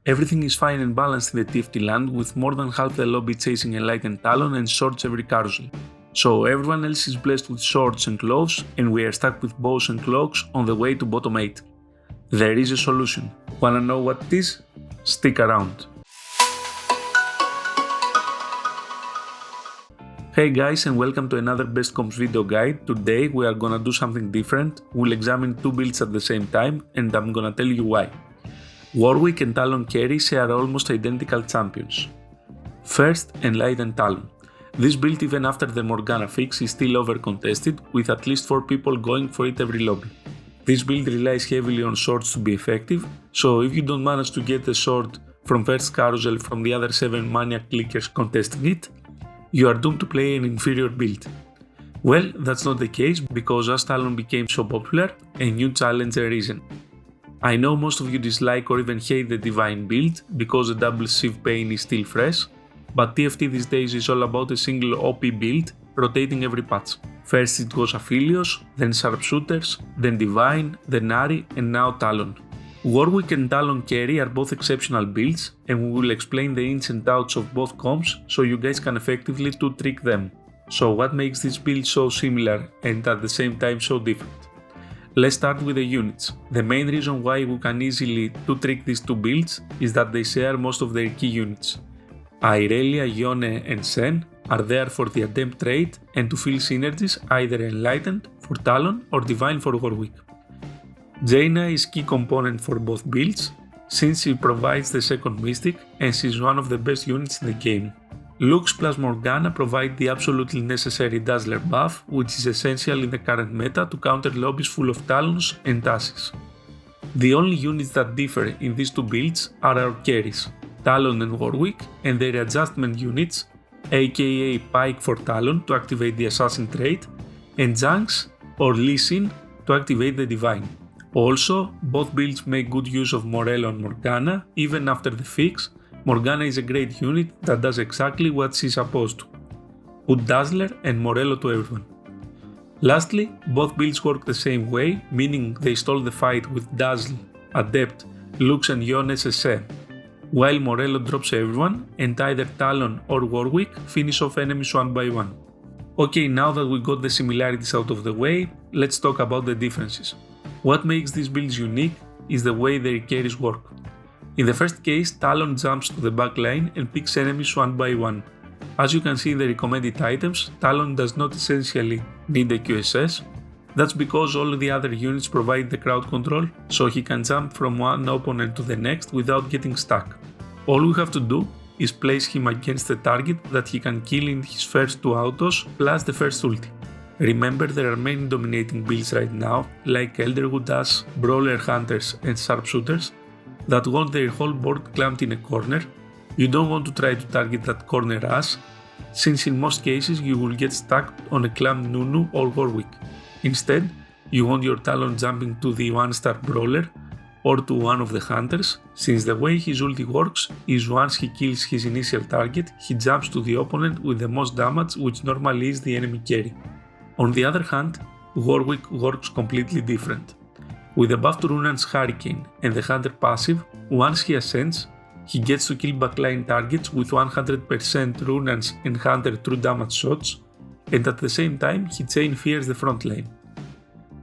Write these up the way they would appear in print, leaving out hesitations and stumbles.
Everything is fine and balanced in the TFT land, with more than half the lobby chasing Enlightened Talon and swords every carousel. So everyone else is blessed with swords and gloves, and we are stuck with bows and cloaks on the way to bottom 8. There is a solution. Wanna know what it is? Stick around. Hey guys, and welcome to another Best Comps video guide. Today we are gonna do something different. We'll examine two builds at the same time, and I'm gonna tell you why. Warwick and Talon Carry share almost identical champions. First, Enlightened Talon. This build, even after the Morgana fix, is still over contested, with at least 4 people going for it every lobby. This build relies heavily on swords to be effective, so if you don't manage to get a sword from first carousel from the other 7 maniac clickers contesting it, you are doomed to play an inferior build. Well, that's not the case, because as Talon became so popular, a new challenger arisen. I know most of you dislike or even hate the Divine build, because the double sieve pain is still fresh, but TFT these days is all about a single OP build, rotating every patch. First it was Aphelios, then Sharpshooters, then Divine, then Ari, and now Talon. Warwick and Talon Carry are both exceptional builds, and we will explain the ins and outs of both comps so you guys can effectively 2-trick them. So what makes this build so similar and at the same time so different? Let's start with the units. The main reason why we can easily 2-trick these two builds is that they share most of their key units. Irelia, Yone and Sen are there for the Adept trait and to fill synergies, either Enlightened for Talon or Divine for Warwick. Jaina is key component for both builds, since she provides the second Mystic and she's one of the best units in the game. Lux plus Morgana provide the absolutely necessary Dazzler buff, which is essential in the current meta to counter lobbies full of Talons and Ashes. The only units that differ in these two builds are our carries, Talon and Warwick, and their adjustment units, aka Pike for Talon to activate the Assassin trait, and Junks or Lee Sin to activate the Divine. Also, both builds make good use of Morello and Morgana. Even after the fix, Morgana is a great unit that does exactly what she's supposed to. Put Dazzler and Morello to everyone. Lastly, both builds work the same way, meaning they stall the fight with Dazzle, Adept, Lux and Yone SSM, while Morello drops everyone and either Talon or Warwick finish off enemies one by one. Okay, now that we got the similarities out of the way, let's talk about the differences. What makes these builds unique is the way their carries work. In the first case, Talon jumps to the back line and picks enemies one by one. As you can see in the recommended items, Talon does not essentially need a QSS. That's because all the other units provide the crowd control, so he can jump from one opponent to the next without getting stuck. All we have to do is place him against the target that he can kill in his first 2 autos plus the first ulti. Remember, there are many dominating builds right now, like Elderwood Ash, Brawler Hunters and Sharpshooters, that want their whole board clamped in a corner. You don't want to try to target that corner Ash, since in most cases you will get stuck on a clamped Nunu or Warwick. Instead, you want your Talon jumping to the 1-star Brawler or to one of the Hunters, since the way his ulti works is once he kills his initial target, he jumps to the opponent with the most damage, which normally is the enemy carry. On the other hand, Warwick works completely different. With the buff to Runan's Hurricane and the Hunter passive, once he ascends, he gets to kill backline targets with 100% Runan's and Hunter true damage shots, and at the same time he chain fears the front line.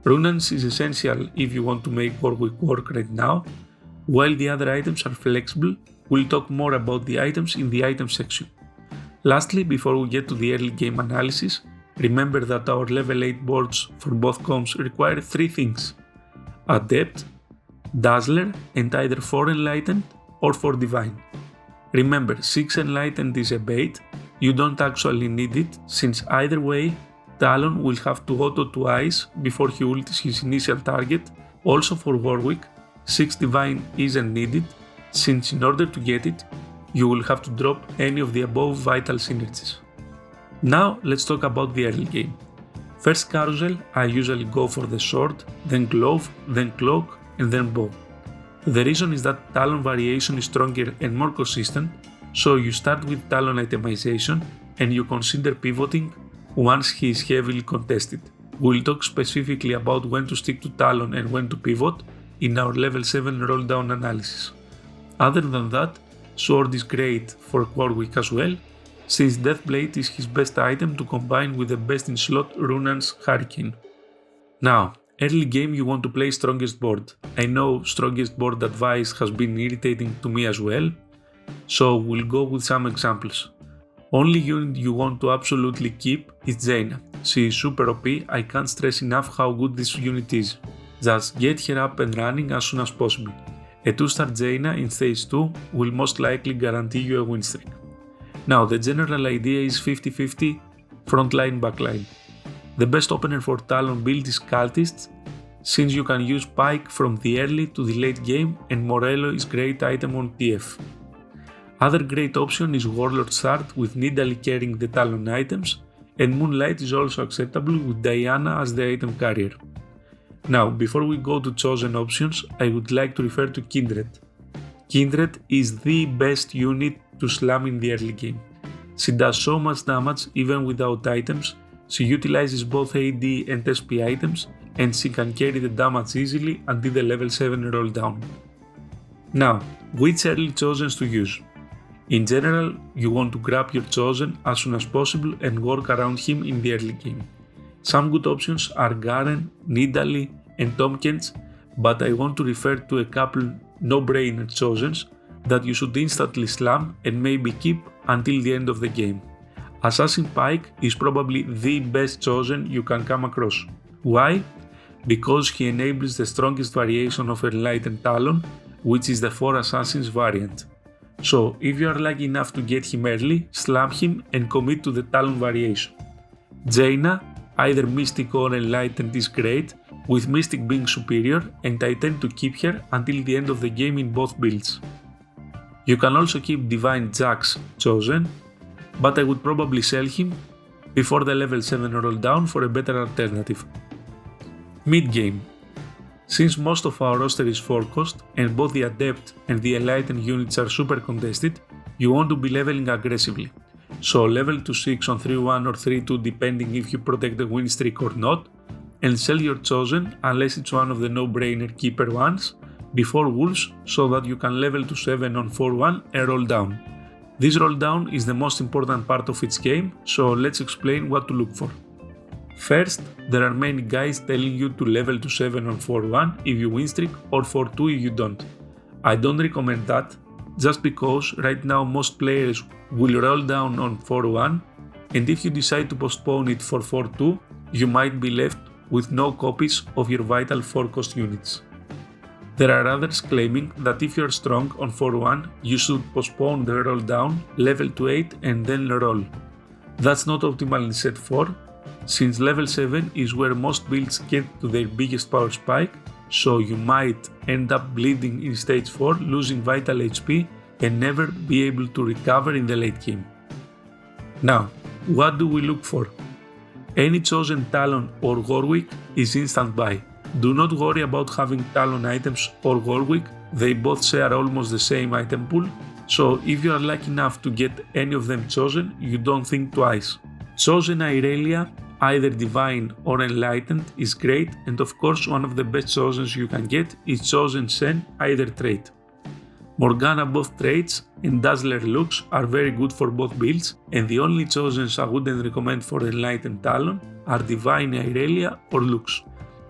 Runan's is essential if you want to make Warwick work right now, while the other items are flexible. We'll talk more about the items in the item section. Lastly, before we get to the early game analysis, remember that our level 8 boards for both comps require 3 things: Adept, Dazzler, and either 4 Enlightened or 4 Divine. Remember, 6 Enlightened is a bait, you don't actually need it, since either way, Talon will have to auto twice before he ultis his initial target. Also for Warwick, 6 Divine isn't needed, since in order to get it, you will have to drop any of the above vital synergies. Now let's talk about the early game. First carousel, I usually go for the sword, then glove, then cloak, and then bow. The reason is that Talon variation is stronger and more consistent, so you start with Talon itemization and you consider pivoting once he is heavily contested. We'll talk specifically about when to stick to Talon and when to pivot in our level 7 roll down analysis. Other than that, Sword is great for Warwick as well, since Deathblade is his best item to combine with the best in slot Runan's Hurricane. Now, early game you want to play strongest board. I know strongest board advice has been irritating to me as well, so we'll go with some examples. Only unit you want to absolutely keep is Jaina. She is super OP, I can't stress enough how good this unit is. Just get her up and running as soon as possible. A 2-star Jaina in stage 2 will most likely guarantee you a win streak. Now the general idea is 50-50 frontline backline. The best opener for Talon build is Cultists, since you can use Pike from the early to the late game and Morello is great item on TF. Other great option is Warlord Start with Nidalee carrying the Talon items, and Moonlight is also acceptable with Diana as the item carrier. Now, before we go to chosen options, I would like to refer to Kindred. Kindred is the best unit to slam in the early game. She does so much damage even without items, she utilizes both AD and SP items, and she can carry the damage easily until the level 7 roll down. Now, which early chosens to use? In general, you want to grab your chosen as soon as possible and work around him in the early game. Some good options are Garen, Nidalee and Tompkins, but I want to refer to a couple no-brainer chosens that you should instantly slam and maybe keep until the end of the game. Assassin Pike is probably the best chosen you can come across. Why? Because he enables the strongest variation of Enlightened Talon, which is the 4 Assassins variant. So if you are lucky enough to get him early, slam him and commit to the Talon variation. Jaina, either Mystic or Enlightened, is great, with Mystic being superior, and I tend to keep her until the end of the game in both builds. You can also keep Divine Jax chosen, but I would probably sell him before the level 7 roll down for a better alternative. Mid game. Since most of our roster is 4 cost and both the Adept and the Enlightened units are super contested, you want to be leveling aggressively. So level to 6 on 3-1 or 3-2 depending if you protect the win streak or not, and sell your chosen unless it's one of the no-brainer keeper ones before Wolves so that you can level to 7 on 4-1 and roll down. This roll down is the most important part of its game, so let's explain what to look for. First, there are many guys telling you to level to 7 on 4-1 if you win streak or 4-2 if you don't. I don't recommend that, just because right now most players will roll down on 4-1, and if you decide to postpone it for 4-2, you might be left with no copies of your vital 4 cost units. There are others claiming that if you're strong on 4-1, you should postpone the roll down, level to 8 and then roll. That's not optimal in set 4, since level 7 is where most builds get to their biggest power spike, so you might end up bleeding in stage 4, losing vital HP and never be able to recover in the late game. Now, what do we look for? Any chosen Talon or Warwick is instant buy. Do not worry about having Talon items or Warwick, they both share almost the same item pool, so if you are lucky enough to get any of them chosen, you don't think twice. Chosen Irelia, either Divine or Enlightened, is great, and of course one of the best chosens you can get is chosen Shen, either trait. Morgana both traits and Dazzler looks are very good for both builds, and the only chosens I wouldn't recommend for Enlightened Talon are Divine Irelia or Lux.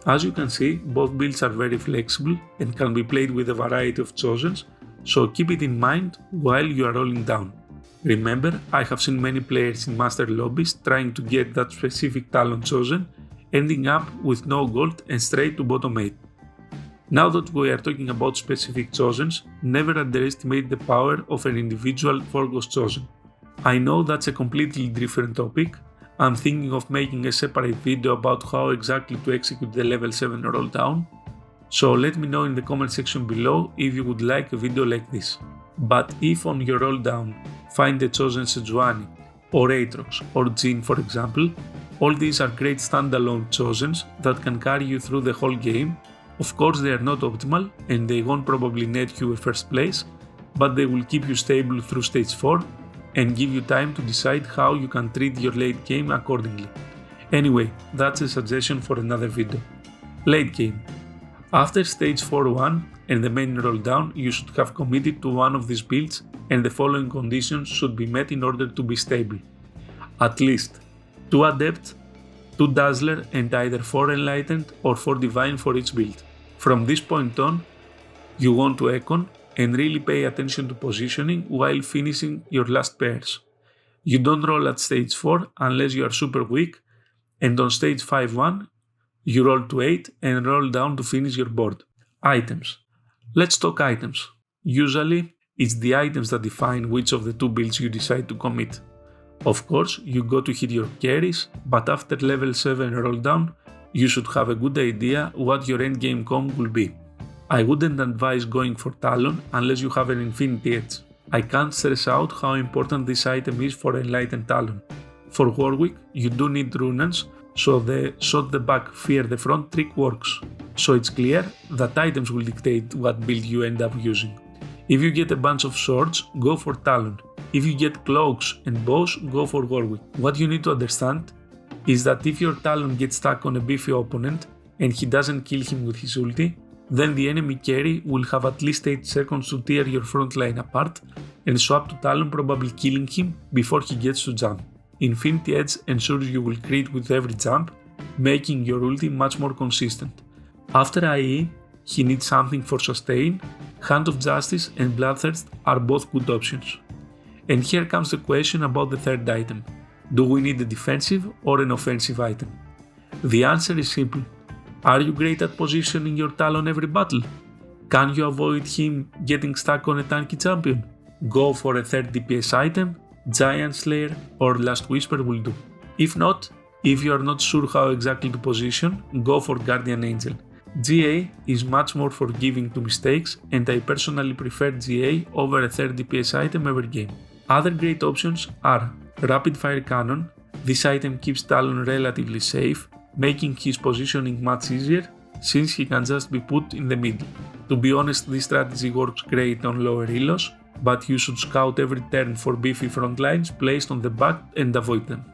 As you can see, both builds are very flexible and can be played with a variety of chosens, so keep it in mind while you are rolling down. Remember, I have seen many players in master lobbies trying to get that specific Talon chosen, ending up with no gold and straight to bottom 8. Now that we are talking about specific chosens, never underestimate the power of an individual 4 cost chosen. I know that's a completely different topic. I'm thinking of making a separate video about how exactly to execute the level 7 roll down, so let me know in the comment section below if you would like a video like this. But if on your roll down find the chosen Sejuani or Aatrox or Jhin for example, all these are great standalone chosens that can carry you through the whole game. Of course they are not optimal and they won't probably net you a first place, but they will keep you stable through stage 4 and give you time to decide how you can treat your late game accordingly. Anyway, that's a suggestion for another video. Late game. After stage 4-1, and the main roll down, you should have committed to one of these builds, and the following conditions should be met in order to be stable. At least 2 Adept, 2 Dazzler and either 4 Enlightened or 4 Divine for each build. From this point on, you want to Econ and really pay attention to positioning while finishing your last pairs. You don't roll at stage 4 unless you are super weak, and on stage 5-1, you roll to 8 and roll down to finish your board. Items. Let's talk items. Usually, it's the items that define which of the 2 builds you decide to commit. Of course, you got to hit your carries, but after level 7 roll down, you should have a good idea what your endgame comp will be. I wouldn't advise going for Talon unless you have an infinity edge. I can't stress out how important this item is for Enlightened Talon. For Warwick, you do need Runaan's, so the shot the back, fear the front trick works. So it's clear that items will dictate what build you end up using. If you get a bunch of swords, go for Talon. If you get cloaks and bows, go for Warwick. What you need to understand is that if your Talon gets stuck on a beefy opponent and he doesn't kill him with his ulti, then the enemy carry will have at least 8 seconds to tear your front line apart and swap to Talon, probably killing him before he gets to jump. Infinity Edge ensures you will crit with every jump, making your ulti much more consistent. After IE, he needs something for sustain. Hand of Justice and Bloodthirst are both good options. And here comes the question about the third item. Do we need a defensive or an offensive item? The answer is simple. Are you great at positioning your Talon every battle? Can you avoid him getting stuck on a tanky champion? Go for a third DPS item, Giant Slayer or Last Whisper will do. If not, if you are not sure how exactly to position, go for Guardian Angel. GA is much more forgiving to mistakes, and I personally prefer GA over a third DPS item every game. Other great options are Rapid Fire Cannon. This item keeps Talon relatively safe, making his positioning much easier since he can just be put in the middle. To be honest, this strategy works great on lower elos, but you should scout every turn for beefy front lines placed on the back and avoid them.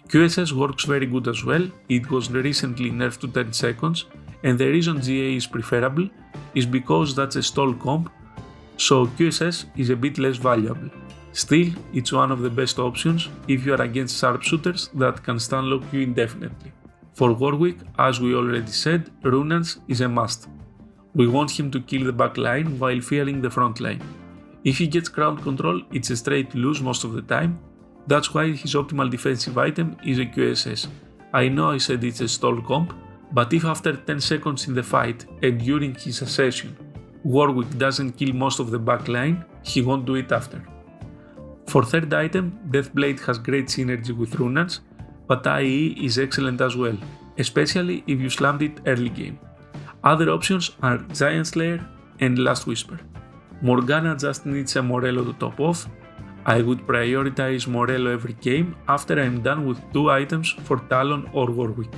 QSS works very good as well. It was recently nerfed to 10 seconds, and the reason GA is preferable is because that's a stall comp, so QSS is a bit less valuable. Still, it's one of the best options if you are against sharpshooters that can stunlock you indefinitely. For Warwick, as we already said, Runaan's is a must. We want him to kill the back line while fearing the front line. If he gets ground control, it's a straight lose most of the time. That's why his optimal defensive item is a QSS. I know I said it's a stall comp, but if after 10 seconds in the fight and during his accession, Warwick doesn't kill most of the back line, he won't do it after. For third item, Deathblade has great synergy with Runaan's, but IE is excellent as well, especially if you slammed it early game. Other options are Giant Slayer and Last Whisper. Morgana just needs a Morello to top off. I would prioritize Morello every game after I'm done with 2 items for Talon or Warwick.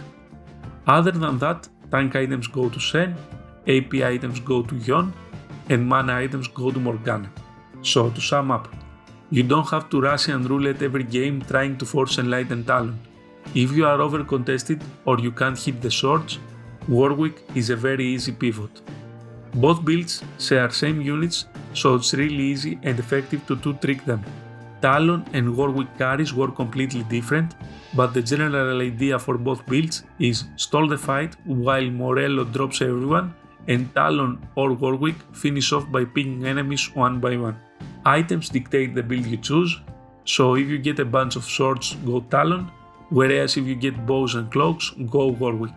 Other than that, tank items go to Shen, AP items go to Yon, and mana items go to Morgana. So to sum up, you don't have to Russian roulette every game trying to force Enlightened Talon. If you are over contested or you can't hit the swords, Warwick is a very easy pivot. Both builds share same units, so it's really easy and effective to 2-trick them. Talon and Warwick carries work completely different, but the general idea for both builds is stall the fight while Morello drops everyone and Talon or Warwick finish off by picking enemies one by one. Items dictate the build you choose, so if you get a bunch of swords, go Talon, whereas if you get bows and cloaks, go Warwick.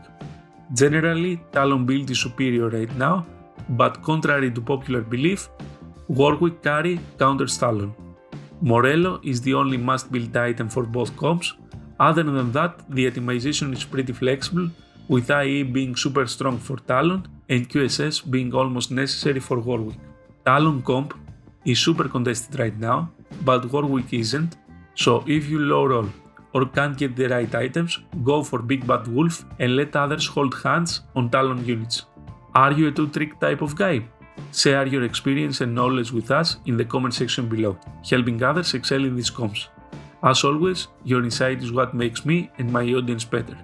Generally, Talon build is superior right now, but contrary to popular belief, Warwick Carry counters Talon. Morello is the only must-build item for both comps. Other than that, the itemization is pretty flexible, with IE being super strong for Talon and QSS being almost necessary for Warwick. Talon comp is super contested right now, but Warwick isn't, so if you low roll or can't get the right items, go for Big Bad Wolf and let others hold hands on Talon units. Are you a 2-trick type of guy? Share your experience and knowledge with us in the comment section below, helping others excel in these comps. As always, your insight is what makes me and my audience better.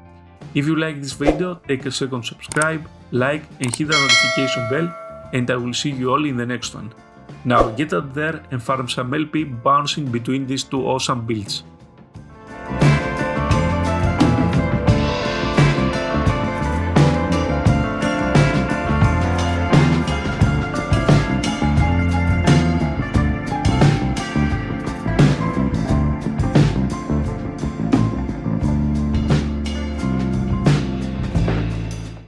If you like this video, take a second, subscribe, like and hit the notification bell and I will see you all in the next one. Now get out there and farm some LP bouncing between these two awesome builds.